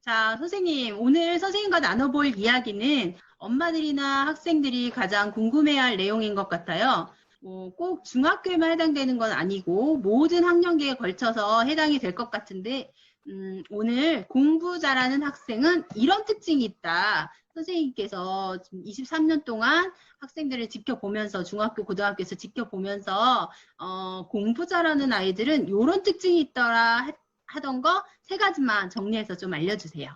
자, 선생님, 오늘 선생님과 나눠볼 이야기는 엄마들이나 학생들이 가장 궁금해할 내용인 것 같아요. 꼭 중학교에만 해당되는 건 아니고 모든 학년기에 걸쳐서 해당이 될 것 같은데, 오늘 공부 잘하는 학생은 이런 특징이 있다. 선생님께서 지금 23년 동안 학생들을 지켜보면서 중학교, 고등학교에서 지켜보면서 공부 잘하는 아이들은 이런 특징이 있더라 하던 거 세 가지만 정리해서 좀 알려주세요.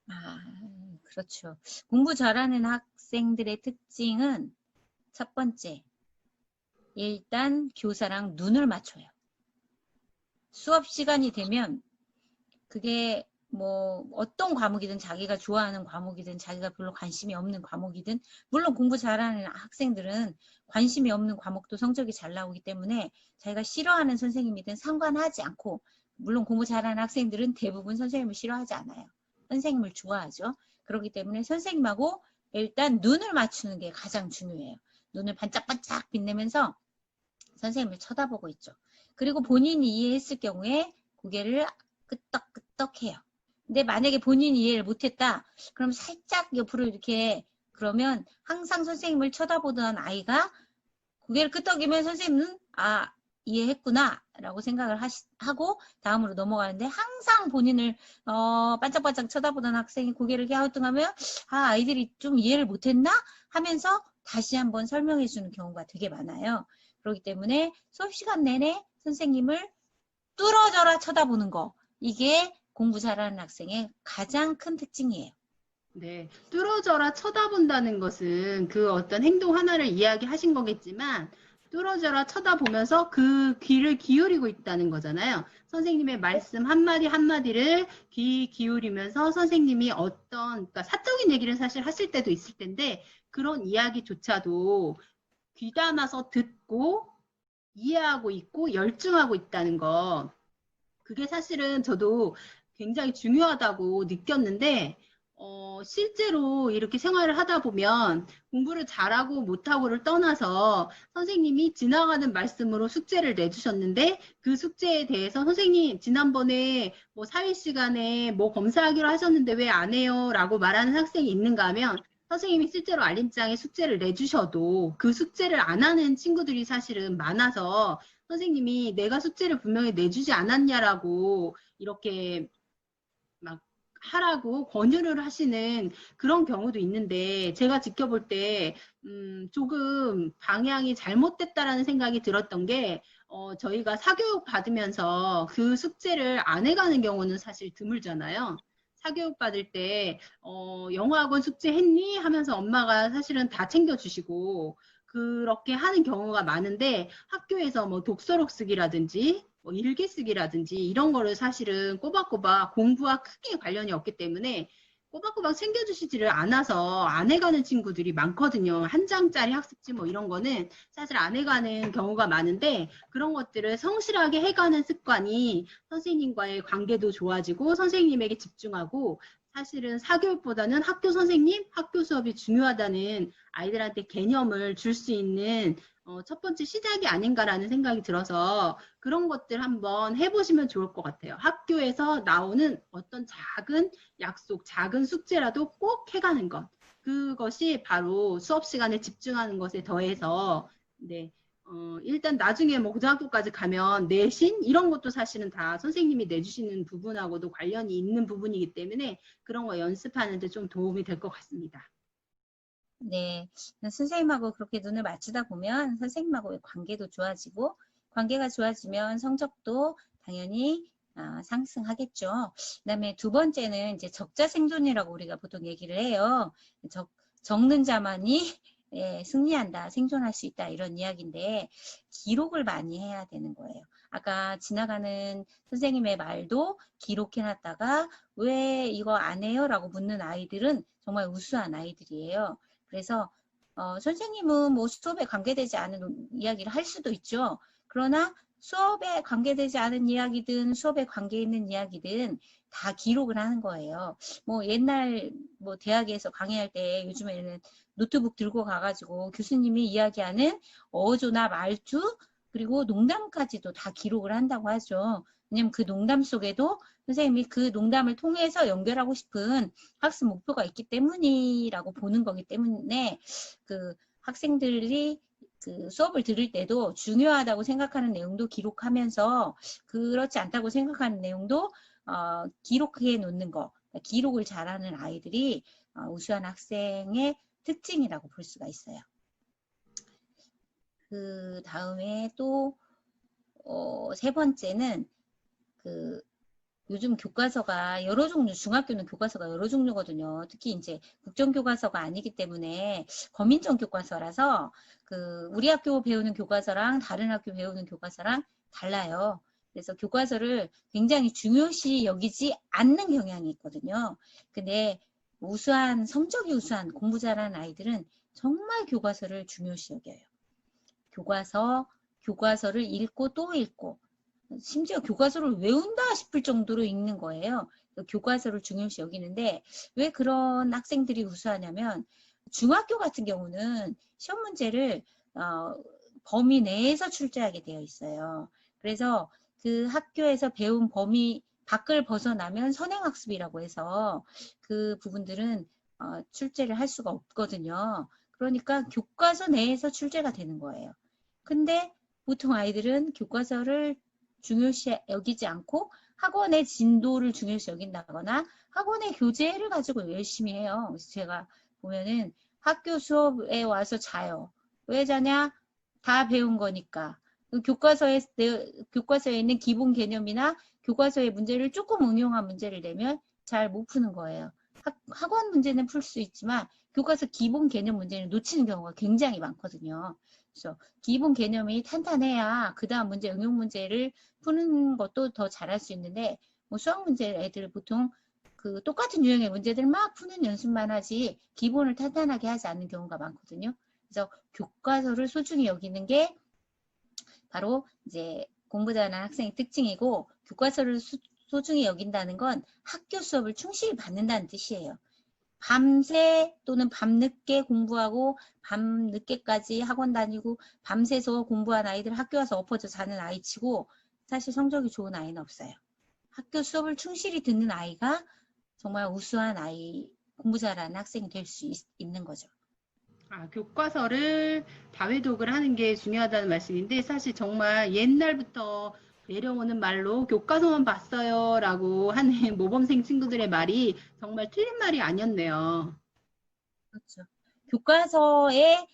아, 그렇죠. 공부 잘하는 학생들의 특징은 첫 번째, 일단 교사랑 눈을 맞춰요. 수업 시간이 되면 그게 뭐 어떤 과목이든 자기가 좋아하는 과목이든 자기가 별로 관심이 없는 과목이든 물론 공부 잘하는 학생들은 관심이 없는 과목도 성적이 잘 나오기 때문에 자기가 싫어하는 선생님이든 상관하지 않고 물론 공부 잘하는 학생들은 대부분 선생님을 싫어하지 않아요. 선생님을 좋아하죠. 그렇기 때문에 선생님하고 일단 눈을 맞추는 게 가장 중요해요. 눈을 반짝반짝 빛내면서 선생님을 쳐다보고 있죠. 그리고 본인이 이해했을 경우에 고개를 끄덕끄덕 해요. 근데 만약에 본인이 이해를 못했다. 그럼 살짝 옆으로 이렇게 그러면 항상 선생님을 쳐다보던 아이가 고개를 끄덕이면 선생님은 이해했구나 라고 생각을 하고 다음으로 넘어가는데 항상 본인을 반짝반짝 쳐다보던 학생이 고개를 갸우뚱하면 아이들이 좀 이해를 못했나 하면서 다시 한번 설명해 주는 경우가 되게 많아요. 그렇기 때문에 수업 시간 내내 선생님을 뚫어져라 쳐다보는 거 이게 공부 잘하는 학생의 가장 큰 특징이에요. 네, 뚫어져라 쳐다본다는 것은 그 어떤 행동 하나를 이야기하신 거겠지만 뚫어져라 쳐다보면서 그 귀를 기울이고 있다는 거잖아요. 선생님의 말씀 한마디 한마디를 귀 기울이면서 선생님이 그러니까 사적인 얘기를 사실 하실 때도 있을 텐데 그런 이야기조차도 귀담아서 듣고 이해하고 있고 열중하고 있다는 거. 그게 사실은 저도 굉장히 중요하다고 느꼈는데, 실제로 이렇게 생활을 하다 보면 공부를 잘하고 못하고를 떠나서 선생님이 지나가는 말씀으로 숙제를 내주셨는데 그 숙제에 대해서 선생님 지난번에 뭐 사회 시간에 뭐 검사하기로 하셨는데 왜 안 해요? 라고 말하는 학생이 있는가 하면 선생님이 실제로 알림장에 숙제를 내주셔도 그 숙제를 안 하는 친구들이 사실은 많아서 선생님이 내가 숙제를 분명히 내주지 않았냐라고 이렇게 막 하라고 권유를 하시는 그런 경우도 있는데 제가 지켜볼 때 조금 방향이 잘못됐다라는 생각이 들었던 게 저희가 사교육 받으면서 그 숙제를 안 해가는 경우는 사실 드물잖아요. 사교육 받을 때 영어학원 숙제 했니? 하면서 엄마가 사실은 다 챙겨주시고 그렇게 하는 경우가 많은데 학교에서 뭐 독서록 쓰기라든지 뭐 일기 쓰기라든지 이런 거를 사실은 꼬박꼬박 공부와 크게 관련이 없기 때문에 꼬박꼬박 챙겨주시지를 않아서 안 해가는 친구들이 많거든요. 한 장짜리 학습지 뭐 이런 거는 사실 안 해가는 경우가 많은데 그런 것들을 성실하게 해가는 습관이 선생님과의 관계도 좋아지고 선생님에게 집중하고 사실은 사교육보다는 학교 선생님, 학교 수업이 중요하다는 아이들한테 개념을 줄 수 있는 첫 번째 시작이 아닌가라는 생각이 들어서 그런 것들 한번 해보시면 좋을 것 같아요. 학교에서 나오는 어떤 작은 약속, 작은 숙제라도 꼭 해가는 것. 그것이 바로 수업 시간에 집중하는 것에 더해서 네, 일단 나중에 뭐 고등학교까지 가면 내신 이런 것도 사실은 다 선생님이 내주시는 부분하고도 관련이 있는 부분이기 때문에 그런 거 연습하는 데 좀 도움이 될 것 같습니다. 네, 선생님하고 그렇게 눈을 맞추다 보면 선생님하고의 관계도 좋아지고 관계가 좋아지면 성적도 당연히 상승하겠죠. 그다음에 두 번째는 이제 적자생존이라고 우리가 보통 얘기를 해요. 적는 자만이 승리한다, 생존할 수 있다 이런 이야기인데 기록을 많이 해야 되는 거예요. 아까 지나가는 선생님의 말도 기록해놨다가 왜 이거 안 해요? 라고 묻는 아이들은 정말 우수한 아이들이에요. 그래서 선생님은 뭐 수업에 관계되지 않은 이야기를 할 수도 있죠. 그러나 수업에 관계되지 않은 이야기든 수업에 관계 있는 이야기든 다 기록을 하는 거예요. 뭐 옛날 뭐 대학에서 강의할 때 요즘에는 노트북 들고 가가지고 교수님이 이야기하는 어조나 말투 그리고 농담까지도 다 기록을 한다고 하죠. 왜냐면 그 농담 속에도 선생님이 그 농담을 통해서 연결하고 싶은 학습 목표가 있기 때문이라고 보는 거기 때문에 그 학생들이 그 수업을 들을 때도 중요하다고 생각하는 내용도 기록하면서 그렇지 않다고 생각하는 내용도 기록해 놓는 거. 기록을 잘하는 아이들이 우수한 학생의 특징이라고 볼 수가 있어요. 그 다음에 또 세 번째는 그 요즘 교과서가 여러 종류, 중학교는 교과서가 여러 종류거든요. 특히 이제 국정교과서가 아니기 때문에 거민정 교과서라서 그 우리 학교 배우는 교과서랑 다른 학교 배우는 교과서랑 달라요. 그래서 교과서를 굉장히 중요시 여기지 않는 경향이 있거든요. 근데 우수한, 성적이 우수한 공부 잘하는 아이들은 정말 교과서를 중요시 여겨요. 교과서를 읽고 또 읽고 심지어 교과서를 외운다 싶을 정도로 읽는 거예요. 교과서를 중요시 여기는데 왜 그런 학생들이 우수하냐면 중학교 같은 경우는 시험 문제를 범위 내에서 출제하게 되어 있어요. 그래서 그 학교에서 배운 범위 밖을 벗어나면 선행학습이라고 해서 그 부분들은 출제를 할 수가 없거든요. 그러니까 교과서 내에서 출제가 되는 거예요. 근데 보통 아이들은 교과서를 중요시 여기지 않고 학원의 진도를 중요시 여긴다거나 학원의 교재를 가지고 열심히 해요. 그래서 제가 보면은 학교 수업에 와서 자요. 왜 자냐? 다 배운 거니까. 교과서에 있는 기본 개념이나 교과서의 문제를 조금 응용한 문제를 내면 잘 못 푸는 거예요. 학원 문제는 풀 수 있지만 교과서 기본 개념 문제는 놓치는 경우가 굉장히 많거든요. 그래서 기본 개념이 탄탄해야 그 다음 문제, 응용 문제를 푸는 것도 더 잘할 수 있는데, 뭐 수학 문제 애들 보통 그 똑같은 유형의 문제들 막 푸는 연습만 하지 기본을 탄탄하게 하지 않는 경우가 많거든요. 그래서 교과서를 소중히 여기는 게 바로 이제 공부 잘하는 학생의 특징이고, 교과서를 소중히 여긴다는 건 학교 수업을 충실히 받는다는 뜻이에요. 밤새 또는 밤늦게 공부하고 밤늦게까지 학원 다니고 밤새서 공부한 아이들 학교 와서 엎어져 자는 아이 치고 사실 성적이 좋은 아이는 없어요. 학교 수업을 충실히 듣는 아이가 정말 우수한 아이, 공부 잘하는 학생이 될 수 있는 거죠. 교과서를 다회독을 하는 게 중요하다는 말씀인데 사실 정말 옛날부터 내려오는 말로 교과서만 봤어요 라고 하는 모범생 친구들의 말이 정말 틀린 말이 아니었네요. 그렇죠. 교과서에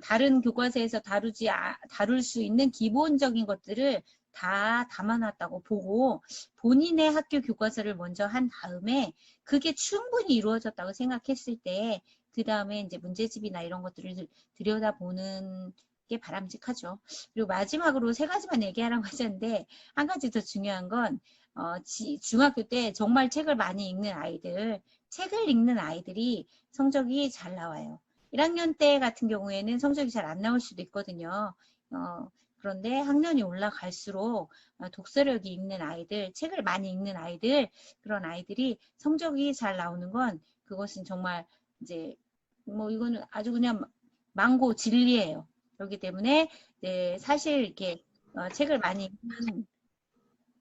다른 교과서에서 다룰 수 있는 기본적인 것들을 다 담아놨다고 보고 본인의 학교 교과서를 먼저 한 다음에 그게 충분히 이루어졌다고 생각했을 때 그 다음에 이제 문제집이나 이런 것들을 들여다보는 게 바람직하죠. 그리고 마지막으로 세 가지만 얘기하라고 하셨는데 한 가지 더 중요한 건 중학교 때 정말 책을 많이 읽는 아이들, 책을 읽는 아이들이 성적이 잘 나와요. 1학년 때 같은 경우에는 성적이 잘 안 나올 수도 있거든요. 그런데 학년이 올라갈수록 독서력이 있는 아이들, 책을 많이 읽는 아이들, 그런 아이들이 성적이 잘 나오는 건 그것은 정말 이제 뭐 이거는 아주 그냥 망고 진리예요. 그렇기 때문에 사실 이렇게 책을 많이 읽는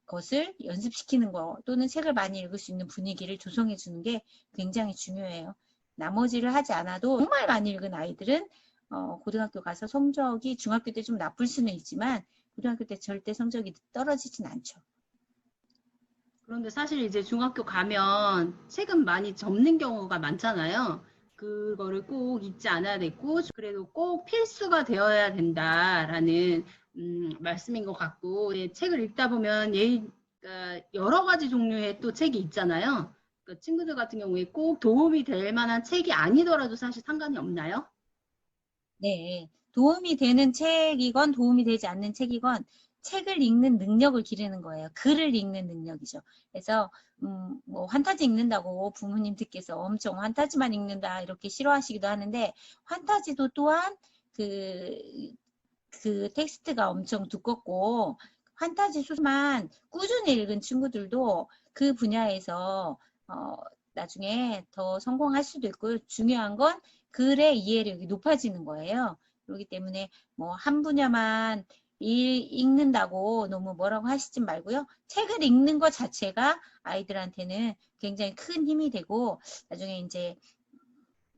것을 연습시키는 거 또는 책을 많이 읽을 수 있는 분위기를 조성해 주는 게 굉장히 중요해요. 나머지를 하지 않아도 정말 많이 읽은 아이들은 고등학교 가서 성적이 중학교 때 좀 나쁠 수는 있지만 고등학교 때 절대 성적이 떨어지진 않죠. 그런데 사실 이제 중학교 가면 책은 많이 접는 경우가 많잖아요. 그거를 꼭 잊지 않아야 되고 그래도 꼭 필수가 되어야 된다라는 말씀인 것 같고 책을 읽다 보면 여러 가지 종류의 또 책이 있잖아요. 친구들 같은 경우에 꼭 도움이 될 만한 책이 아니더라도 사실 상관이 없나요? 네. 도움이 되는 책이건 도움이 되지 않는 책이건 책을 읽는 능력을 기르는 거예요. 글을 읽는 능력이죠. 그래서 뭐 환타지 읽는다고 부모님들께서 엄청 환타지만 읽는다 이렇게 싫어하시기도 하는데 환타지도 또한 그 텍스트가 엄청 두껍고 판타지 소설만 꾸준히 읽은 친구들도 그 분야에서 나중에 더 성공할 수도 있고요. 중요한 건 글의 이해력이 높아지는 거예요. 그렇기 때문에 뭐 한 분야만 읽는다고 너무 뭐라고 하시지 말고요. 책을 읽는 것 자체가 아이들한테는 굉장히 큰 힘이 되고 나중에 이제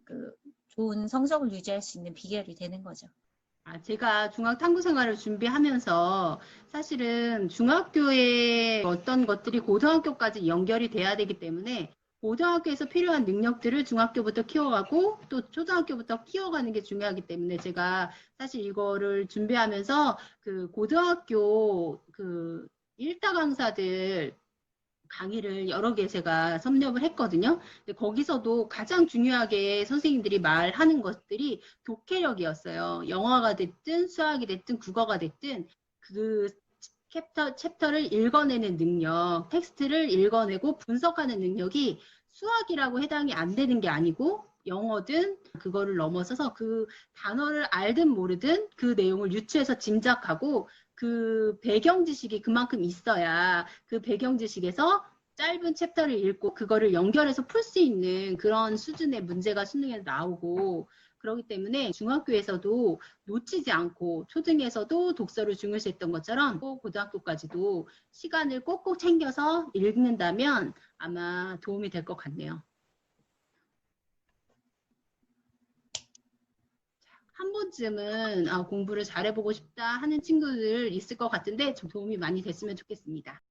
그 좋은 성적을 유지할 수 있는 비결이 되는 거죠. 제가 중학 탐구 생활을 준비하면서 사실은 중학교의 어떤 것들이 고등학교까지 연결이 돼야 되기 때문에 고등학교에서 필요한 능력들을 중학교부터 키워가고 또 초등학교부터 키워가는 게 중요하기 때문에 제가 사실 이거를 준비하면서 그 고등학교 그 일타 강사들 강의를 여러 개 제가 섭렵을 했거든요. 근데 거기서도 가장 중요하게 선생님들이 말하는 것들이 독해력이었어요. 영어가 됐든 수학이 됐든 국어가 됐든 그 챕터를 읽어내는 능력, 텍스트를 읽어내고 분석하는 능력이 수학이라고 해당이 안 되는 게 아니고 영어든 그거를 넘어서서 그 단어를 알든 모르든 그 내용을 유추해서 짐작하고 그 배경 지식이 그만큼 있어야 그 배경 지식에서 짧은 챕터를 읽고 그거를 연결해서 풀 수 있는 그런 수준의 문제가 수능에 나오고 그렇기 때문에 중학교에서도 놓치지 않고 초등에서도 독서를 중요시했던 것처럼 꼭 고등학교까지도 시간을 꼭꼭 챙겨서 읽는다면 아마 도움이 될 것 같네요. 한 번쯤은 공부를 잘해보고 싶다 하는 친구들 있을 것 같은데 좀 도움이 많이 됐으면 좋겠습니다.